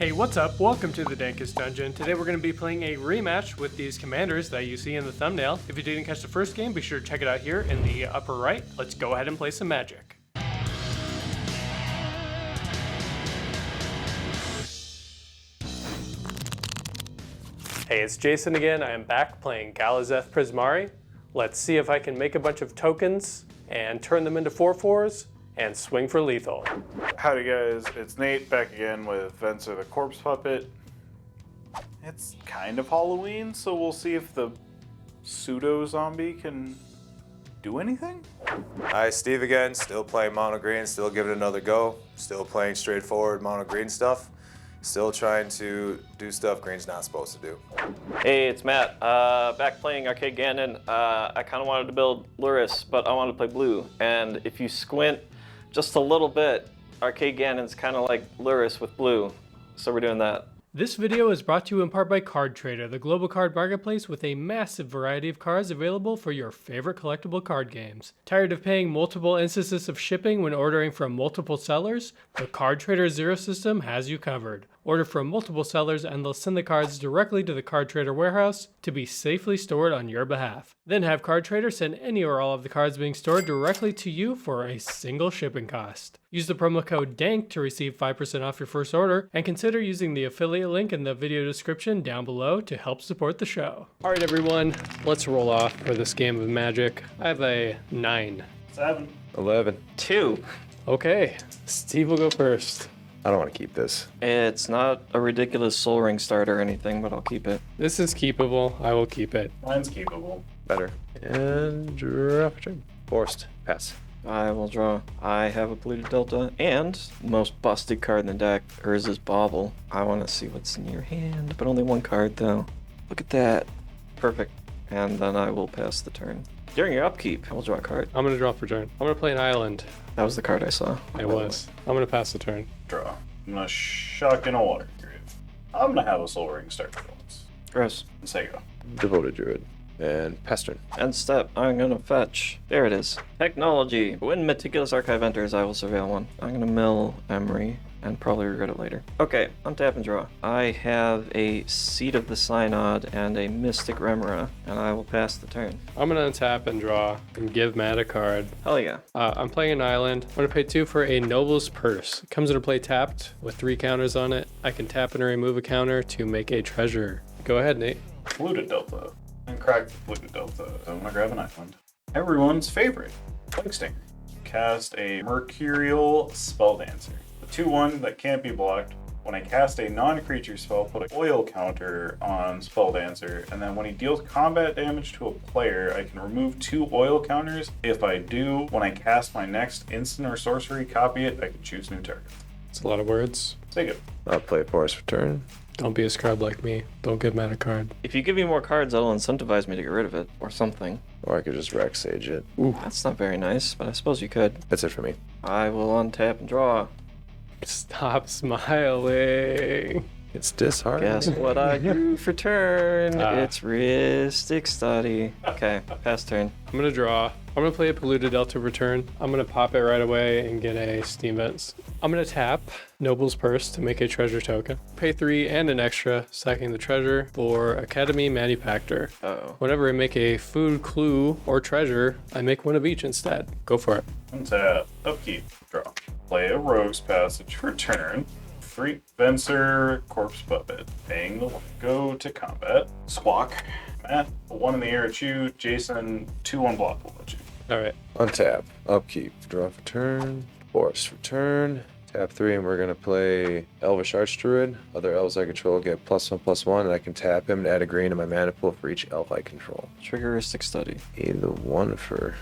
Hey, what's up? Welcome to the Dankest Dungeon. Today we're going to be playing a rematch with these commanders that you see in the thumbnail. If you didn't catch the first game, be sure to check it out here in the upper right. Let's go ahead and play some Magic. Hey, it's Jason again. I am back playing Galazeth Prismari. Let's see if I can make a bunch of tokens and turn them into 4/4s and swing for lethal. Howdy guys, it's Nate back again with Venser the Corpse Puppet. It's kind of Halloween, so we'll see if the pseudo-zombie can do anything? Hi, Steve again, still playing mono green, still giving it another go. Still playing straightforward mono green stuff. Still trying to do stuff green's not supposed to do. Hey, it's Matt. Back playing Arcade Gannon. I kind of wanted to build Luris, but I wanted to play blue. And if you squint just a little bit, Arcade Gannon's kind of like Luris with blue. So we're doing that. This video is brought to you in part by Card Trader, the global card marketplace with a massive variety of cards available for your favorite collectible card games. Tired of paying multiple instances of shipping when ordering from multiple sellers? The Card Trader Zero system has you covered. Order from multiple sellers and they'll send the cards directly to the Card Trader warehouse to be safely stored on your behalf. Then have Card Trader send any or all of the cards being stored directly to you for a single shipping cost. Use the promo code DANK to receive 5% off your first order, and consider using the affiliate link in the video description down below to help support the show. Alright everyone, let's roll off for this game of Magic. I have a 9. 7. 11. 2. Okay, Steve will go first. I don't want to keep this. It's not a ridiculous Soul Ring start or anything, but I'll keep it. This is keepable, I will keep it. Mine's keepable. Better. And drop a turn. Forced. Pass. I will draw. I have a polluted delta and most busted card in the deck, Urza's Bauble. I want to see what's in your hand, but only one card though. Look at that. Perfect. And then I will pass the turn. During your upkeep, I will draw a card. I'm gonna draw for turn. I'm gonna play an island. That was the card I saw. It was. I'm gonna pass the turn. Draw. I'm gonna shock in a water grave. I'm gonna have a Soul Ring start for once. Gross. And say go. Devoted Druid. And pass turn. End step, I'm gonna fetch. There it is. Technology. When Meticulous Archive enters, I will surveil one. I'm gonna mill Emery and probably regret it later. Okay, untap and draw. I have a Seed of the Synod and a Mystic Remora, and I will pass the turn. I'm gonna untap and draw and give Matt a card. Hell yeah. I'm playing an island. I'm gonna pay 2 for a Noble's Purse. It comes into play tapped with 3 counters on it. I can tap and remove a counter to make a treasure. Go ahead, Nate. Polluted Delta. And crack the polluted Delta. So I'm gonna grab an island. Everyone's favorite. Plague Stinger. Cast a Mercurial Spelldancer. The 2/1 that can't be blocked. When I cast a non-creature spell, put an oil counter on Spelldancer, and then when he deals combat damage to a player, I can remove 2 oil counters. If I do, when I cast my next instant or sorcery, copy it, I can choose new target. It's a lot of words. Take it. I'll play Force for turn. Don't be a scrub like me. Don't give Matt a card. If you give me more cards, that'll incentivize me to get rid of it, or something. Or I could just Rex Sage it. Ooh. That's not very nice, but I suppose you could. That's it for me. I will untap and draw. Stop smiling. It's disheartening. Guess what I drew for turn? Ah. It's Rhystic Study. Okay, pass turn. I'm gonna draw. I'm gonna play a Polluted Delta return. I'm gonna pop it right away and get a Steam Vents. I'm gonna tap Noble's Purse to make a treasure token. Pay 3 and an extra, sacking the treasure for Academy Manufactor. Uh-oh. Whenever I make a food clue or treasure, I make one of each instead. Go for it. Untap. Upkeep. Draw. Play a Rogue's Passage for turn. 3. Venser, Corpse Puppet. Paying the 1. Go to combat. Squawk. Matt, 1 in the air at you. Jason, 2 unblockable at you. All right. Untap. Upkeep. Draw for turn. Force for turn. Tap 3 and we're going to play Elvish Archdruid. Other elves I control get +1/+1 and I can tap him and add a green to my mana pool for each elf I control. Trigger Rhystic Study. Either 1 for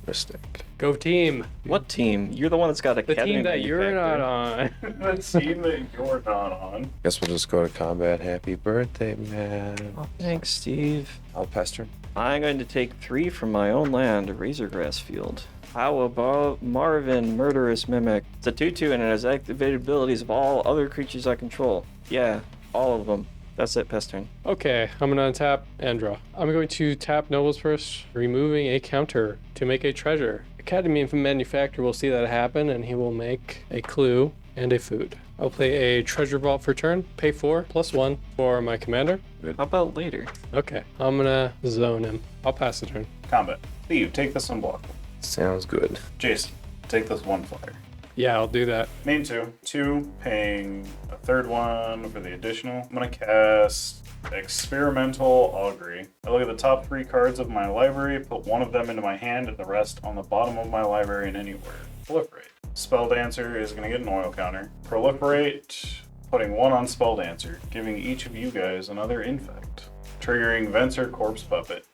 Mystic. Go team. What team? You're the one that's got The Academy team that you're not Manufactor. on. The team that you're not on. Guess we'll just go to combat. Happy birthday, man. Oh, thanks, Steve. I'll pass turn. I'm going to take 3 from my own land, Razorgrass Field. How about Marvin, Murderous Mimic? It's a 2/2 and it has activated abilities of all other creatures I control. Yeah, all of them. That's it, pass turn. Okay, I'm gonna untap and draw. I'm going to tap Noble's Purse, removing a counter to make a treasure. Academy Manufactor will see that happen and he will make a clue and a food. I'll play a treasure vault for turn, pay 4 plus 1 for my commander. How about later? Okay, I'm gonna zone him. I'll pass the turn. Combat. Steve, take this unblockable. Sounds good. Jason, take this one flyer. Yeah, I'll do that. Main 2. 2, paying a third one for the additional. I'm going to cast Experimental Augury. I look at the top 3 cards of my library, put one of them into my hand and the rest on the bottom of my library and anywhere. Proliferate. Spell Dancer is going to get an oil counter. Proliferate, putting 1 on Spell Dancer, giving each of you guys another infect. Triggering Venser Corpse Puppet.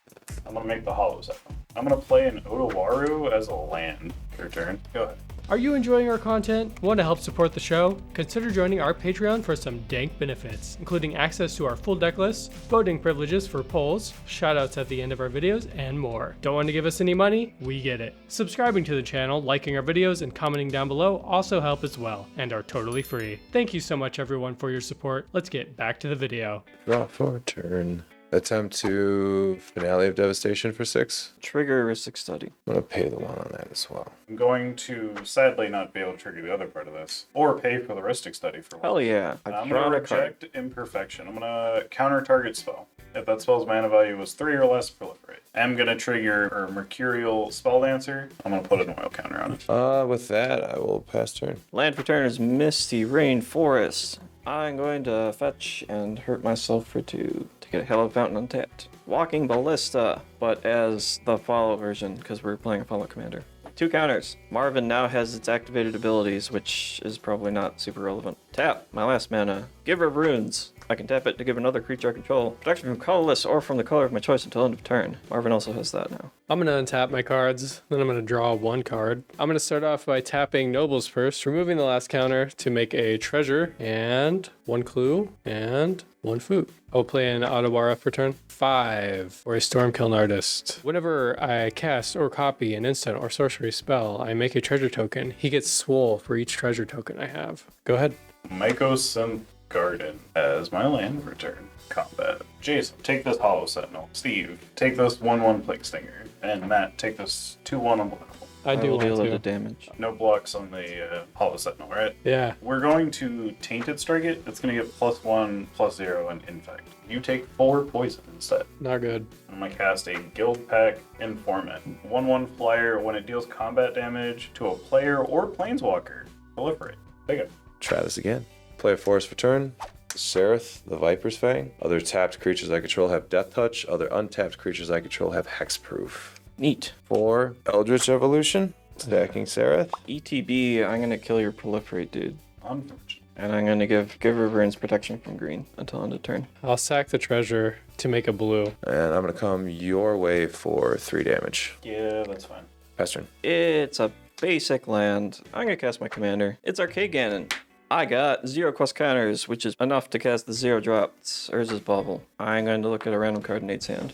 I'm going to make the hollows out. I'm going to play an Odowaru as a land. Your turn. Go ahead. Are you enjoying our content? Want to help support the show? Consider joining our Patreon for some dank benefits, including access to our full deck list, voting privileges for polls, shoutouts at the end of our videos, and more. Don't want to give us any money? We get it. Subscribing to the channel, liking our videos, and commenting down below also help as well, and are totally free. Thank you so much everyone for your support. Let's get back to the video. Draw for a turn. Attempt to Finale of Devastation for 6. Trigger heuristic study. I'm gonna pay the 1 on that as well. I'm going to sadly not be able to trigger the other part of this, or pay for the Heuristic Study for 1. Hell yeah. I'm I've going drawn to a card. reject Imperfection. I'm going to counter target spell. If that spell's mana value was 3 or less, proliferate. I'm going to trigger a Mercurial Spell Dancer. I'm going to put an oil counter on it. With that, I will pass turn. Land for turn is Misty Rain Forest. I'm going to fetch and hurt myself for 2 to get a Hell of Fountain untapped. Walking Ballista, but as the follow version, because we're playing a follow commander. 2 counters. Marvin now has its activated abilities, which is probably not super relevant. Tap, my last mana. Giver of Runes. I can tap it to give another creature I control protection from colorless or from the color of my choice until end of turn. Marvin also has that now. I'm going to untap my cards, then I'm going to draw 1 card. I'm going to start off by tapping Nobles first, removing the last counter to make a treasure, and 1 clue, and 1 food. I'll play an Ottawa for turn 5, for a Stormkiln Artist. Whenever I cast or copy an instant or sorcery spell, I make a treasure token. He gets swole for each treasure token I have. Go ahead. Mycos and Garden as my land return. Combat. Jason, take this Hollow Sentinel. Steve, take this 1/1 Plague Stinger. And Matt, take this 2/1 Unblockable. I do will want deal to. the damage. No blocks on the Hollow Sentinel, right? Yeah. We're going to Tainted Strike it. It's going to get +1, +0, and Infect. You take 4 poison instead. Not good. I'm going to cast a Guild Pack Informant. 1/1 flyer. When it deals combat damage to a player or planeswalker, proliferate. Take it. Try this again. Play a forest for turn. Seraph, the Viper's Fang. Other tapped creatures I control have Death Touch. Other untapped creatures I control have Hexproof. Neat. 4 Eldritch Evolution. Stacking Seraph. ETB, I'm going to kill your Proliferate dude. Unfortunate. And I'm going to give Giver of Runes protection from green until end of turn. I'll sack the treasure to make a blue. And I'm gonna come your way for 3 damage. Yeah, that's fine. Pass turn. It's a basic land. I'm going to cast my commander. It's Arcade Gannon. I got 0 quest counters, which is enough to cast the 0 drop. It's Urza's Bauble. I'm going to look at a random card in Nate's hand.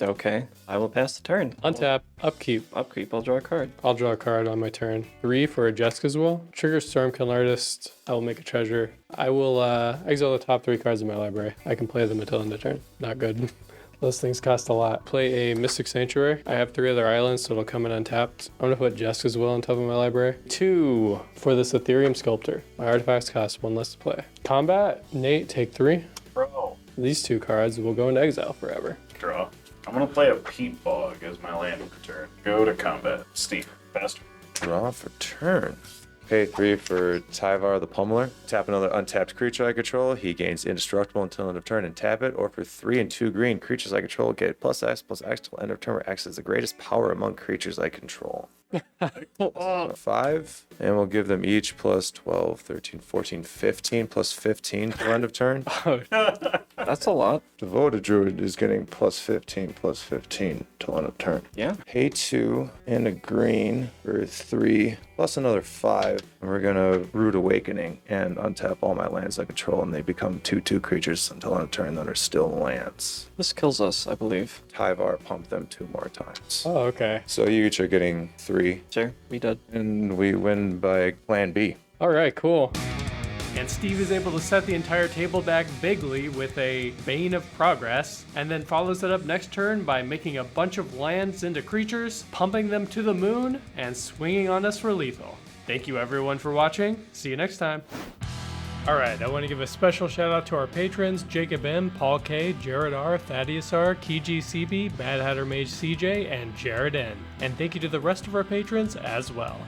Okay, I will pass the turn. Untap, upkeep. Upkeep, I'll draw a card. I'll draw a card on my turn. 3 for a Jessica's Will. Trigger Stormkiln Artist. I will make a treasure. I will exile the top 3 cards in my library. I can play them until end of turn. Not good. Those things cost a lot. Play a Mystic Sanctuary. I have 3 other islands, so it'll come in untapped. I'm gonna put Jessica's Will on top of my library. 2 for this Ethereum Sculptor. My artifacts cost 1 less to play. Combat, Nate, take 3. Bro. These 2 cards will go into exile forever. Draw. I'm going to play a Peat Bog as my land return. Go to combat. Steve, faster. Draw for turn. Pay 3 for Tyvar the Pummeler. Tap another untapped creature I control. He gains indestructible until end of turn and tap it. Or for 3 and 2 green, creatures I control get +X till end of turn, where X is the greatest power among creatures I control. 5. And we'll give them each +12, 13, 14, 15, +15 till end of turn. That's a lot. Devoted Druid is getting +15, +15 till end of turn. Yeah. Pay 2 and a green for 3, plus another 5. And we're gonna Root Awakening and untap all my lands I control, and they become 2/2 creatures until end of turn that are still lands. This kills us, I believe. Tyvar pumped them 2 more times. Oh, okay. So you each are getting 3, Sure, we did. and we win by Plan B. All right, cool. And Steve is able to set the entire table back bigly with a Bane of Progress, and then follows it up next turn by making a bunch of lands into creatures, pumping them to the moon, and swinging on us for lethal. Thank you everyone for watching. See you next time. Alright, I want to give a special shout out to our patrons, Jacob M, Paul K, Jared R, Thaddeus R, Kiji CB, Mad Hatter Mage CJ, and Jared N. And thank you to the rest of our patrons as well.